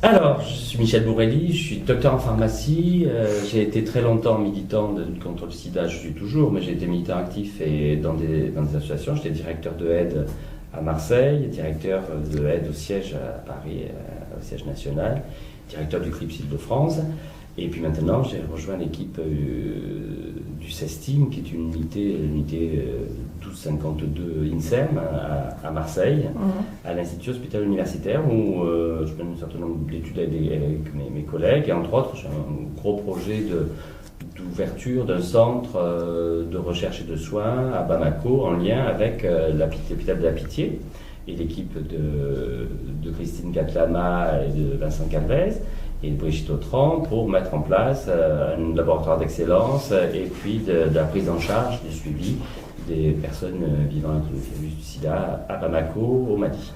Alors, je suis Michel Bourrelli, je suis docteur en pharmacie. J'ai été très longtemps militant de lutte contre le sida, je suis toujours, mais j'ai été militant actif et dans des associations. J'étais directeur de aide à Marseille, directeur de aide au siège à Paris, au siège national, directeur du CLIPS Île-de-France. Et puis maintenant, j'ai rejoint l'équipe du CESTIM, qui est une unité 1252 INSERM à Marseille, à l'Institut Hospitalier Universitaire, où je mène un certain nombre d'études avec mes collègues. Et entre autres, j'ai un gros projet d'ouverture d'un centre de recherche et de soins à Bamako, en lien avec l'hôpital de la Pitié et l'équipe de Christine Catlama et de Vincent Calvez et de Brigitte Autran pour mettre en place un laboratoire d'excellence et puis de la prise en charge, du suivi des personnes vivant avec le virus du sida à Bamako, au Mali.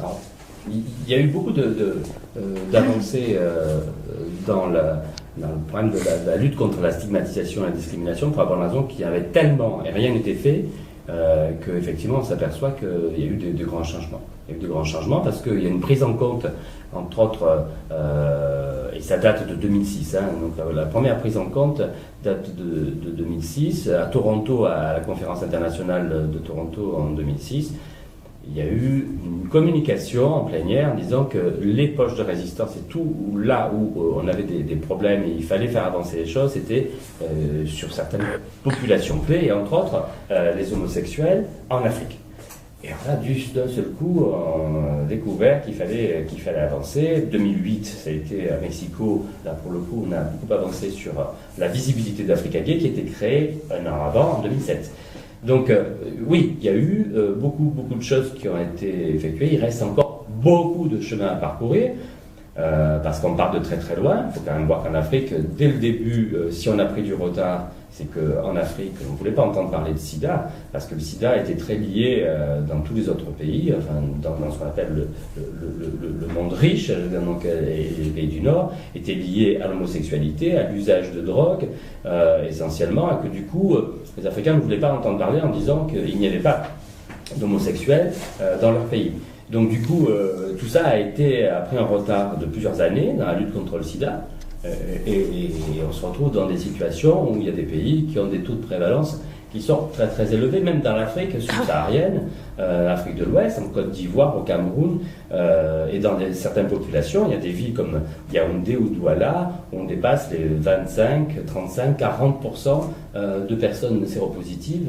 Alors, il y a eu beaucoup d'avancées dans le problème de la lutte contre la stigmatisation et la discrimination, pour avoir raison qu'il y avait tellement et rien n'était fait qu'effectivement on s'aperçoit qu'il y a eu de grands changements. Il y a eu de grands changements parce qu'il y a une prise en compte, entre autres, et ça date de 2006, donc la première prise en compte date de 2006, à Toronto, à la conférence internationale de Toronto en 2006. Il y a eu une communication en plénière en disant que les poches de résistance et tout, là où on avait des problèmes et il fallait faire avancer les choses, c'était sur certaines populations clés, et entre autres les homosexuels en Afrique. Et alors là, d'un seul coup, on a découvert qu'il fallait avancer. 2008, ça a été à Mexico. Là, pour le coup, on a beaucoup avancé sur la visibilité d'Africa Gay, qui a été créée un an avant, en 2007. Donc oui, il y a eu beaucoup de choses qui ont été effectuées. Il reste encore beaucoup de chemin à parcourir parce qu'on part de très très loin. Il faut quand même voir qu'en Afrique, dès le début, si on a pris du retard, c'est qu'en Afrique, on ne voulait pas entendre parler de sida, parce que le sida était très lié dans tous les autres pays, enfin, dans ce qu'on appelle le monde riche, donc, et les pays du Nord, était lié à l'homosexualité, à l'usage de drogue, essentiellement, et que du coup, les Africains ne voulaient pas entendre parler en disant qu'il n'y avait pas d'homosexuels dans leur pays. Donc du coup, tout ça a pris un retard de plusieurs années dans la lutte contre le sida. Et on se retrouve dans des situations où il y a des pays qui ont des taux de prévalence qui sont très très élevés, même dans l'Afrique subsaharienne, l'Afrique de l'Ouest, en Côte d'Ivoire, au Cameroun, et dans certaines populations, il y a des villes comme Yaoundé ou Douala, où on dépasse les 25, 35, 40% de personnes séropositives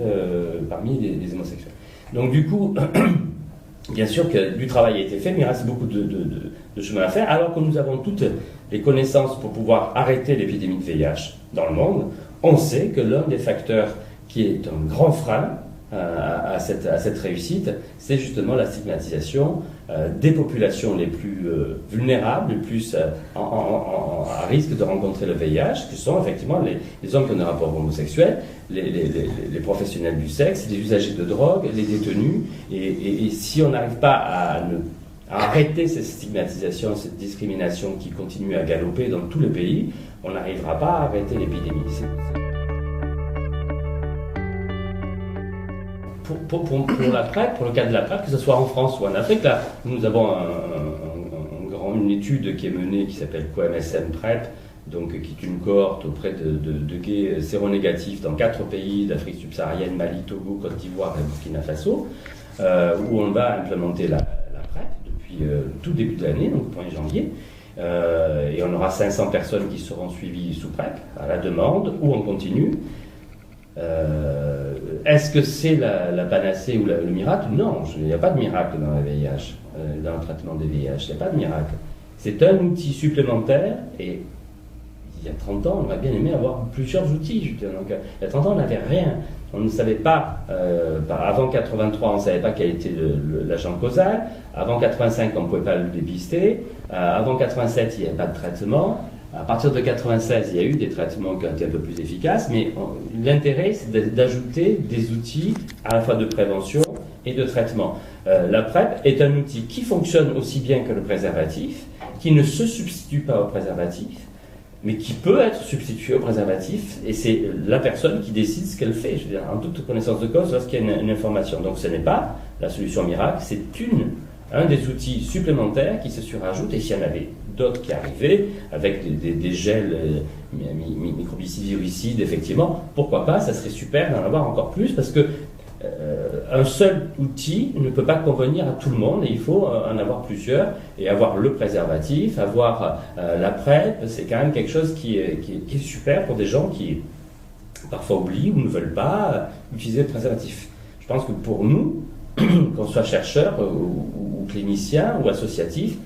parmi les homosexuels. Donc du coup, bien sûr que du travail a été fait, mais il reste beaucoup de chemin à faire, alors que nous avons toutes les connaissances pour pouvoir arrêter l'épidémie de VIH dans le monde. On sait que l'un des facteurs qui est un grand frein à cette réussite, c'est justement la stigmatisation des populations les plus vulnérables, les plus à risque de rencontrer le VIH, qui sont effectivement les hommes qui ont des rapports homosexuels, les professionnels du sexe, les usagers de drogue, les détenus. Et si on n'arrive pas à arrêter cette stigmatisation, cette discrimination qui continue à galoper dans tous les pays, on n'arrivera pas à arrêter l'épidémie. Pour la PrEP, pour le cas de la PrEP, que ce soit en France ou en Afrique, là, nous avons une étude qui est menée, qui s'appelle CoMSM PrEP, donc, qui est une cohorte auprès de gays séronégatifs dans 4 pays d'Afrique subsaharienne, Mali, Togo, Côte d'Ivoire et Burkina Faso, où on va implémenter la PrEP depuis tout début de l'année, donc le 1er janvier. Et on aura 500 personnes qui seront suivies sous PrEP, à la demande, ou en continu. Est-ce que c'est la panacée ou le miracle? Non, il n'y a pas de miracle dans le VIH, dans le traitement des VIH, il n'y a pas de miracle. C'est un outil supplémentaire, et il y a 30 ans, on aurait bien aimé avoir plusieurs outils. Donc, il y a 30 ans, on n'avait rien. On ne savait pas, avant 83, on ne savait pas quel était l'agent causal. Avant 85, on ne pouvait pas le dépister. Avant 87, il n'y avait pas de traitement. À partir de 96, il y a eu des traitements qui ont été un peu plus efficaces, mais l'intérêt, c'est d'ajouter des outils à la fois de prévention et de traitement. La PrEP est un outil qui fonctionne aussi bien que le préservatif, qui ne se substitue pas au préservatif, mais qui peut être substituée au préservatif, et c'est la personne qui décide ce qu'elle fait, je veux dire, en toute connaissance de cause lorsqu'il y a une information. Donc ce n'est pas la solution miracle, c'est un des outils supplémentaires qui se surajoutent, et s'il y en avait d'autres qui arrivaient, avec des gels microbicides, virucides, effectivement, pourquoi pas, ça serait super d'en avoir encore plus, parce que un seul outil ne peut pas convenir à tout le monde, et il faut en avoir plusieurs, et avoir le préservatif, avoir la PrEP, c'est quand même quelque chose qui est super pour des gens qui parfois oublient ou ne veulent pas utiliser le préservatif. Je pense que pour nous, qu'on soit chercheur ou clinicien ou associatif,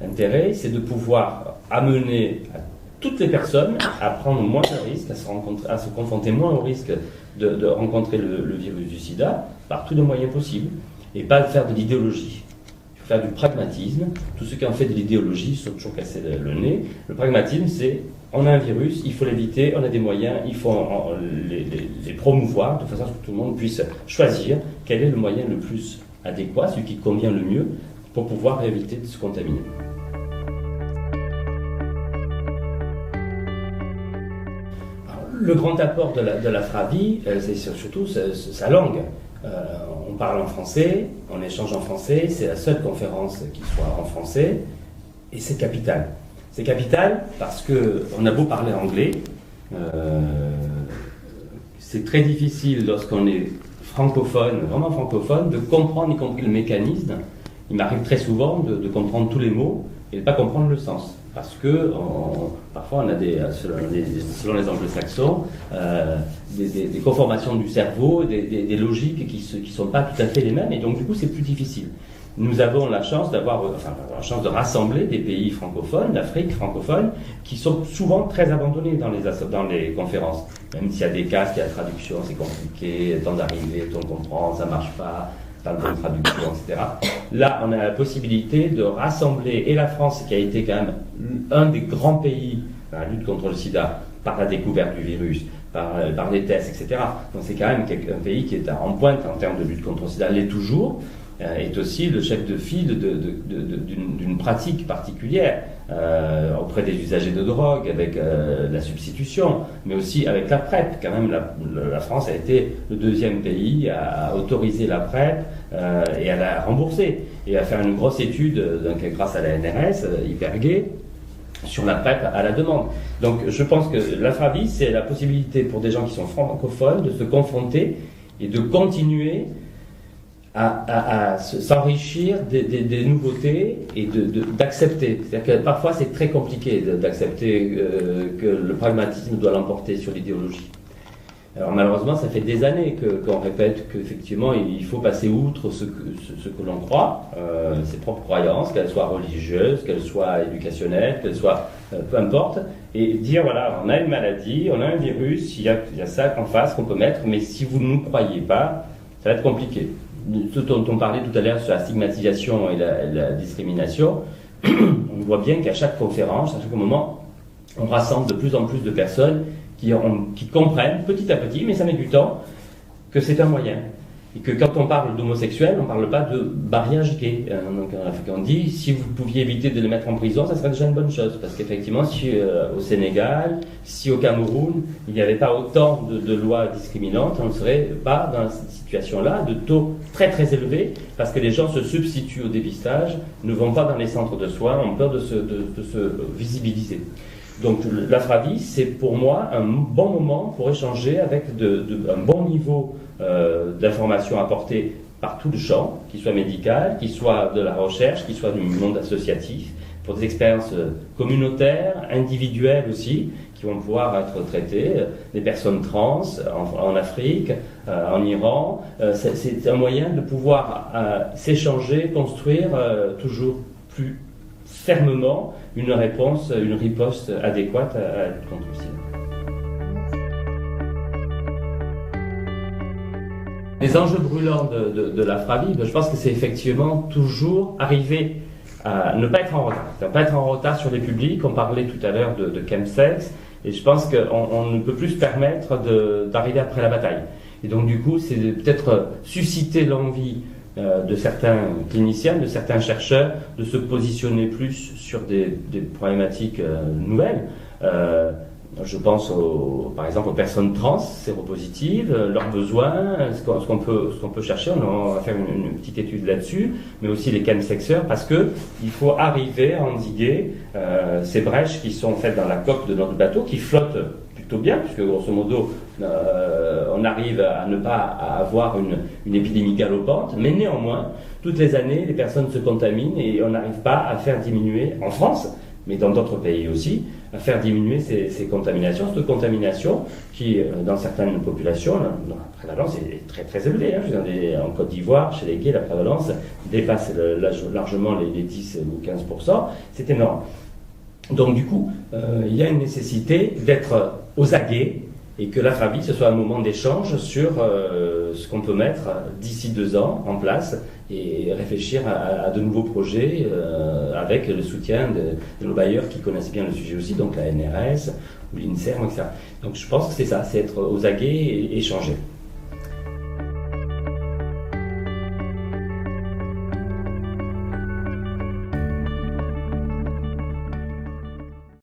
l'intérêt c'est de pouvoir amener à toutes les personnes à prendre moins de risques, à se confronter moins au risque de rencontrer le virus du sida par tous les moyens possibles, et pas faire de l'idéologie. Il faut faire du pragmatisme. Tous ceux qui ont fait de l'idéologie se sont toujours cassés le nez. Le pragmatisme, c'est on a un virus, il faut l'éviter, on a des moyens, il faut les promouvoir de façon à ce que tout le monde puisse choisir quel est le moyen le plus adéquat, celui qui convient le mieux pour pouvoir éviter de se contaminer. Le grand apport de la Fravie, c'est surtout sa langue. On parle en français, on échange en français, c'est la seule conférence qui soit en français, et c'est capital. C'est capital parce qu'on a beau parler anglais, c'est très difficile lorsqu'on est francophone, vraiment francophone, de comprendre y compris le mécanisme. Il m'arrive très souvent de comprendre tous les mots et de ne pas comprendre le sens. Parce que parfois on a selon les anglo-saxons, des conformations du cerveau, des logiques qui ne sont pas tout à fait les mêmes, et donc du coup c'est plus difficile. Nous avons la chance de rassembler des pays francophones, d'Afrique francophone, qui sont souvent très abandonnés dans les conférences. Même s'il y a des cas, il y a la traduction, c'est compliqué, le temps d'arriver, le temps de comprendre, ça ne marche pas, pas de bonne traduction, etc. Là, on a la possibilité de rassembler, et la France, qui a été quand même un des grands pays dans la lutte contre le sida, par la découverte du virus, par les tests, etc. Donc c'est quand même un pays qui est en pointe en termes de lutte contre le sida, l'est toujours, est aussi le chef de file d'une pratique particulière auprès des usagers de drogue, avec la substitution, mais aussi avec la PrEP. Quand même, la France a été le deuxième pays à autoriser la PrEP et à la rembourser, et à faire une grosse étude, donc, grâce à la NRS, hyper gaie, sur la PrEP à la demande. Donc je pense que la Fravie, c'est la possibilité pour des gens qui sont francophones de se confronter et de continuer à s'enrichir des nouveautés et d'accepter. C'est-à-dire que parfois c'est très compliqué d'accepter que le pragmatisme doit l'emporter sur l'idéologie. Alors malheureusement, ça fait des années qu'on répète qu'effectivement il faut passer outre ce que l'on croit, ses propres croyances, qu'elles soient religieuses, qu'elles soient éducationnelles, qu'elles soient peu importe, et dire voilà, on a une maladie, on a un virus, il y a ça en face qu'on peut mettre, mais si vous ne nous croyez pas, ça va être compliqué. Ce dont on parlait tout à l'heure sur la stigmatisation et la discrimination, on voit bien qu'à chaque conférence, à chaque moment, on rassemble de plus en plus de personnes qui comprennent petit à petit, mais ça met du temps, que c'est un moyen. Et que quand on parle d'homosexuels, on ne parle pas de mariage gay. Donc on dit, si vous pouviez éviter de les mettre en prison, ça serait déjà une bonne chose. Parce qu'effectivement, si au Sénégal, si au Cameroun, il n'y avait pas autant de lois discriminantes, on ne serait pas dans cette situation-là, de taux très très élevés, parce que les gens se substituent au dépistage, ne vont pas dans les centres de soins, ont peur de se visibiliser. Donc la Fravie, c'est pour moi un bon moment pour échanger avec un bon niveau d'informations apportées par tout le champ, qu'il soit médical, qu'il soit de la recherche, qu'il soit du monde associatif, pour des expériences communautaires, individuelles aussi, qui vont pouvoir être traitées, des personnes trans en Afrique, en Iran. C'est un moyen de pouvoir s'échanger, construire toujours plus fermement une riposte adéquate à la lutte contre le sida. Les enjeux brûlants de la Fravie, je pense que c'est effectivement toujours arriver à ne pas être en retard. Ne pas être en retard sur les publics. On parlait tout à l'heure de chemsex, et je pense qu'on ne peut plus se permettre d'arriver après la bataille. Et donc du coup, c'est peut-être susciter l'envie de certains cliniciens, de certains chercheurs, de se positionner plus sur des problématiques nouvelles. Je pense par exemple aux personnes trans, séropositives, leurs besoins, ce qu'on peut chercher. On va faire une petite étude là-dessus, mais aussi les chemsexeurs, parce que il faut arriver à endiguer ces brèches qui sont faites dans la coque de notre bateau, qui flottent plutôt bien, puisque grosso modo on arrive à ne pas avoir une épidémie galopante, mais néanmoins, toutes les années, les personnes se contaminent et on n'arrive pas à faire diminuer, en France, mais dans d'autres pays aussi, à faire diminuer ces contaminations. Cette contamination qui, dans certaines populations, la prévalence est très très élevée. En Côte d'Ivoire, chez les gays, la prévalence dépasse largement les 10 ou 15%. C'est énorme. Donc du coup, il y a une nécessité d'être aux aguets et que l'Afravi, ce soit un moment d'échange sur ce qu'on peut mettre d'ici 2 ans en place et réfléchir à de nouveaux projets avec le soutien de nos bailleurs qui connaissent bien le sujet aussi, donc la NRS ou l'INSERM, etc. Donc je pense que c'est ça, c'est être aux aguets et échanger.